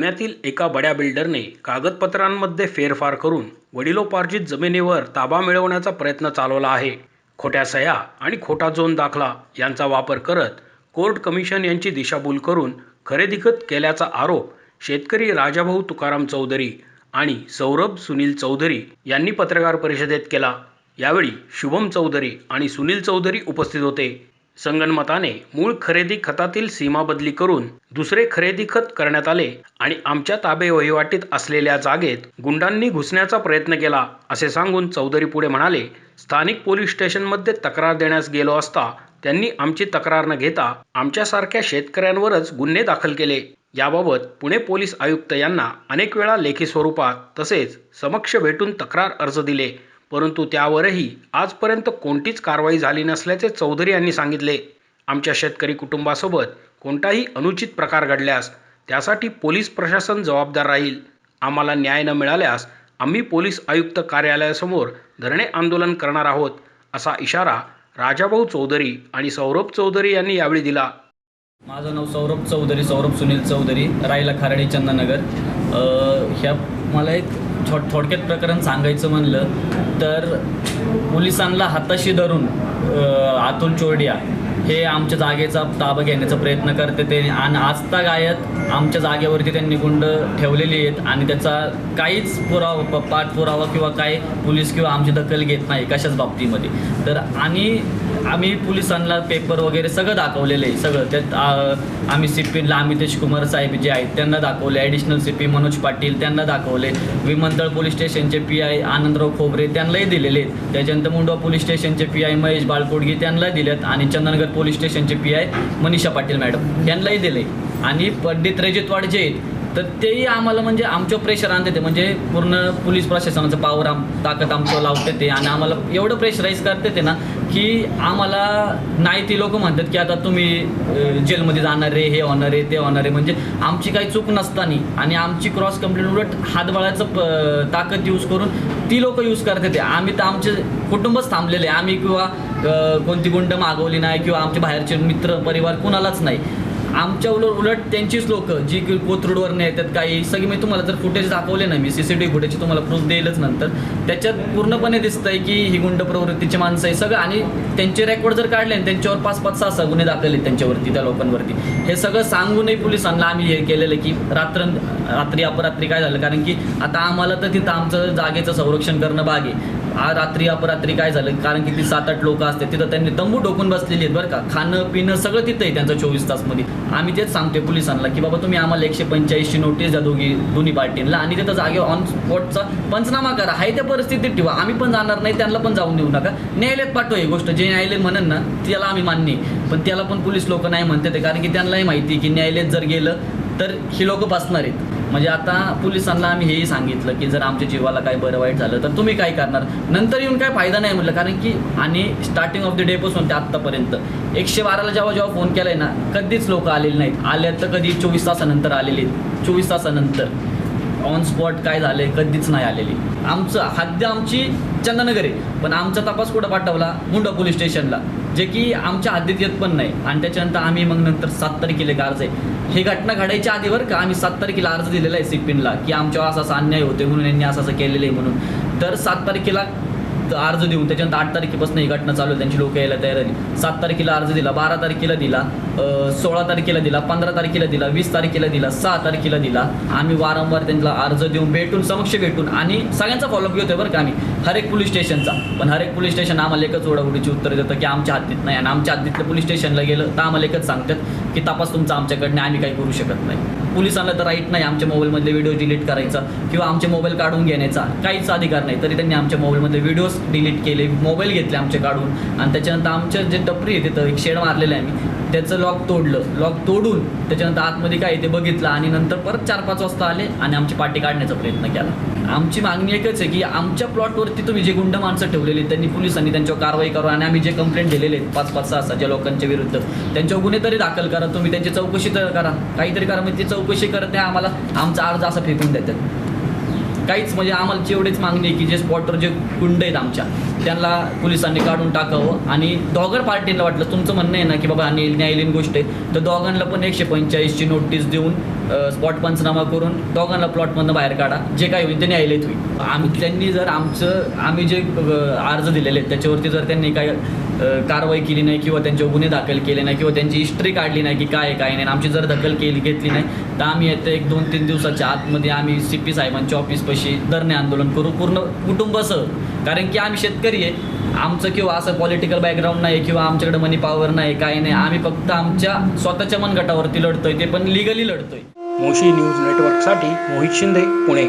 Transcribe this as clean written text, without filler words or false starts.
ठाण्यातील एका बड्या बिल्डरने कागदपत्रांमध्ये फेरफार करून वडिलोपार्जित जमिनीवर ताबा मिळवण्याचा प्रयत्न चालवला आहे. खोट्या सह्या आणि खोटा झोन दाखला यांचा वापर करत कोर्ट कमिशन यांची दिशाभूल करून खरेदीखत केल्याचा आरोप शेतकरी राजाभाऊ तुकाराम चौधरी आणि सौरभ सुनील चौधरी यांनी पत्रकार परिषदेत केला. यावेळी शुभम चौधरी आणि सुनील चौधरी उपस्थित होते. संगनमताने मूळ खरेदी खतातील सीमा बदली करून दुसरे खरेदी खत करण्यात आले आणि आमच्या ताबे वहिवाटीत असलेल्या जागेत गुंडांनी घुसण्याचा प्रयत्न केला असे सांगून चौधरी पुढे म्हणाले, स्थानिक पोलीस स्टेशनमध्ये तक्रार देण्यास गेलो असता त्यांनी आमची तक्रार न घेता आमच्यासारख्या शेतकऱ्यांवरच गुन्हे दाखल केले. याबाबत पुणे पोलीस आयुक्त यांना अनेक वेळा लेखी स्वरूपात तसेच समक्ष भेटून तक्रार अर्ज दिले, परंतु त्यावरही आजपर्यंत कोणतीच कारवाई झाली नसल्याचे चौधरी यांनी सांगितले. आमच्या शेतकरी कुटुंबासोबत कोणताही अनुचित प्रकार घडल्यास त्यासाठी पोलीस प्रशासन जबाबदार राहील. आम्हाला न्याय न मिळाल्यास आम्ही पोलीस आयुक्त कार्यालयासमोर धरणे आंदोलन करणार आहोत, असा इशारा राजाभाऊ चौधरी आणि सौरभ चौधरी यांनी यावेळी दिला. माझं नाव सौरभ चौधरी, सौरभ सुनील चौधरी, राहिला खाराडी, चंदननगर. ह्या मला एक थोडक्यात प्रकरण सांगायचं म्हणलं तर पोलिसांना हाताशी धरून अतुल चोरडिया हे आमच्या जागेचा ताबा घेण्याचा प्रयत्न करते ते आणि आजतागायत आमच्या जागेवरती त्यांनी गुंड ठेवलेली आहेत आणि त्याचा काहीच पुरावा पाठपुरावा किंवा काय पोलीस किंवा आमची दखल घेत नाही कशाच बाबतीमध्ये. तर आणि आम्ही पोलिसांना पेपर वगैरे सगळं दाखवलेलं आहे. सगळं त्यात आम्ही CPला अमितेश कुमार साहेब जे आहेत त्यांना दाखवले, ॲडिशनल CP मनोज पाटील त्यांना दाखवले, विमानतळ पोलीस स्टेशनचे PI आनंदराव खोबरे त्यांनाही दिलेले आहेत. त्याच्यानंतर मुंडवा पोलीस स्टेशनचे PI महेश बाळकोडगी त्यांनाही दिलेत आणि चंदननगर पोलीस स्टेशनचे PI मनीषा पाटील मॅडम त्यांनाही दिले आणि पंडित रजतवाड जे आहेत तर तेही आम्हाला म्हणजे आमच्यावर प्रेशर आणते ते, म्हणजे पूर्ण पोलीस प्रशासनाचं पावर ताकद आमचं लावते ते आणि आम्हाला एवढं प्रेशराईज करते ते ना की आम्हाला नाही ती लोक म्हणतात की आता तुम्ही जेलमध्ये जाणार रे, हे होणार आहे ते होणार आहे, म्हणजे आमची काही चूक नसताना आणि आमची क्रॉस कंप्लेंट उलट हातबळाचं ताकद यूज करून ती लोक यूज करते ते. आम्ही तर आमचे कुटुंबच थांबलेले, आम्ही किंवा कोणती गुंड मागवली नाही किंवा आमचे बाहेरचे मित्र परिवार कुणालाच नाही. आमच्या उलट त्यांचीच लोक जी कोथरूडवरनं येतात काही सगळी, मी तुम्हाला जर फुटेज दाखवले ना, मी CCTV फुटेजची तुम्हाला प्रूफ देईलच नंतर, त्याच्यात पूर्णपणे दिसतंय की ही गुंड प्रवृत्तीची माणसं आहे सगळं आणि त्यांचे रेकॉर्ड जर काढले आणि त्यांच्यावर 5-5, 6-6 गुन्हे दाखल आहेत त्यांच्यावरती, त्या लोकांवरती. हे सगळं सांगूनही पोलिसांना आम्ही हे केलेलं की रात्री अपरात्री काय झालं, कारण की आता आम्हाला तर तिथं आमचं जागेचं संरक्षण करणं भाग आहे. रात्री अपरात्री काय झालं, कारण की ती 7-8 लोक असतात तिथं, त्यांनी तंबू ठोकून बसलेली आहेत बरं का, खाणं पिणं सगळं तिथं आहे त्यांचं 24 तासमध्ये. आम्ही तेच सांगतोय पोलिसांना की बाबा तुम्ही आम्हाला 185ची नोटीस द्या दोन्ही पार्टींना आणि तिथं जागेवर ऑन स्पॉटचा पंचनामा करा, आहे त्या परिस्थितीत ठेवा. आम्ही पण जाणार नाही, त्यांना पण जाऊन देऊ नका, न्यायालयात पाठवा. ही गोष्ट जे न्यायालय म्हणन ना त्याला आम्ही मान्य आहे, पण त्याला पण पोलीस लोक नाही म्हणते ते, कारण की त्यांनाही माहिती आहे की न्यायालयात जर गेलं तर ही लोक बसणार आहेत. म्हणजे आता पोलिसांना आम्ही हेही सांगितलं की जर आमच्या जीवाला काय बरं वाईट झालं तर तुम्ही काय करणार, नंतर येऊन काय फायदा नाही म्हटलं, कारण की आणि स्टार्टिंग ऑफ द डे पासून ते आत्तापर्यंत 112ला जेव्हा फोन केलाय ना कधीच लोक आलेले नाहीत. आले तर कधी 24 तासानंतर आलेले, 24 तासानंतर ऑन स्पॉट काय झाले कधीच नाही आलेली. आमचं हद्द आमची चंदननगर आहे, पण आमचा तपास कुठं पाठवला, मुंडवा पोलीस स्टेशनला, जे की आमच्या हद्दीत येत पण नाही. आणि त्याच्यानंतर आम्ही मग नंतर 7 तारखेला अर्ज आहे, हे घटना घडायच्या आधी बरं का, आम्ही 7 तारखेला अर्ज दिलेला आहे CPला की आमच्यावर असा अन्याय होते म्हणून यांनी असं केलेलं आहे म्हणून. तर 7 तारखेला अर्ज देऊन त्याच्यानंतर 8 तारखेपासून ही घटना चालू आहे, त्यांची लोक यायला तयार झाली. 7 तारखेला अर्ज दिला, 12 तारखेला दिला, 16 तारखेला दिला, 15 तारखेला दिला, 20 तारखेला दिला, 6 तारखेला दिला. आम्ही वारंवार त्यांना अर्ज देऊन भेटून समक्ष भेटून आणि सगळ्यांचा फॉलोअप घेतोय बरं का आम्ही, हर एक पोलीस स्टेशनचा. पण हर एक पोलीस स्टेशन आम्हाला एकच ओढाओढीची उत्तर देतं की आमच्या हद्दीत नाही, आणि आमच्या हद्दीतल्या पोलीस स्टेशनला गेलं तर आम्हाला एकच सांगतात की तपास तुमचा आमच्याकडनं, आम्ही काही करू शकत नाही. पोलिसांना तर राईट नाही आमच्या मोबाईलमधले व्हिडिओ डिलीट करायचा किंवा आमचे मोबाईल काढून घेण्याचा, काहीच अधिकार नाही. तरी त्यांनी आमच्या मोबाईलमधले व्हिडिओज डिलीट केले, मोबाईल घेतले आमचे काढून, आणि त्याच्यानंतर आमचं जे टपरी आहे तिथं एक शेड मारलेलं आहे आम्ही, त्याचं लॉक तोडलं, लॉक तोडून त्याच्यानंतर आतमध्ये काय ते बघितलं आणि नंतर परत 4-5 वाजता आले आणि आमची पाठी काढण्याचा प्रयत्न केला. आमची मागणी एकच आहे की आमच्या प्लॉटवरती तुम्ही जे गुंड माणसं ठेवलेली आहेत त्यांनी पोलिसांनी त्यांच्यावर कारवाई करा आणि आम्ही जे कंप्लेंट दिलेले आहेत 5-5, 6 ज्या लोकांच्या विरुद्ध त्यांच्यावर गुन्हे तरी दाखल करा, तुम्ही त्यांची चौकशी तर करा, काहीतरी करा. म्हणजे ती चौकशी करत नाही, आम्हाला आमचा अर्ज असा फेकून देतात काहीच. म्हणजे आम्हाला एवढीच मागणी आहे की जे स्पॉटवर जे गुंड आहेत आमच्या त्यांना पोलिसांनी काढून टाकावं. आणि दोघं पार्टीला वाटलं, तुमचं म्हणणं आहे ना की बाबा न्यायालयीन गोष्ट आहे, तर दोघांना पण 145ची नोटीस देऊन स्पॉट पंचनामा करून दोघांना प्लॉटमधनं बाहेर काढा, जे काही होईल ते न्यायालयात होईल. त्यांनी जर आम्ही जे अर्ज दिलेले आहेत त्याच्यावरती जर त्यांनी काय कारवाई केली नाही किंवा त्यांच्यावर गुन्हे दाखल केले नाही किंवा त्यांची हिस्ट्री काढली नाही की काय काय नाही, आमची जर दखल घेतली नाही, तर आम्ही येत्या 1-2-3 दिवसाच्या आतमध्ये आम्ही CP साहेबांच्या ऑफिसपाशी धरणे आंदोलन करू, पूर्ण कुटुंबासह. कारण की आम्ही शेतकरी आहे, आमचं किंवा असं पॉलिटिकल बॅकग्राऊंड नाही किंवा आमच्याकडे मनी पॉवर नाही, काही नाही. आम्ही फक्त आमच्या स्वतःच्या मनगटावरती लढतोय, ते पण लिगली लढतोय. मोशी न्यूज नेटवर्कसाठी मोहित शिंदे, पुणे.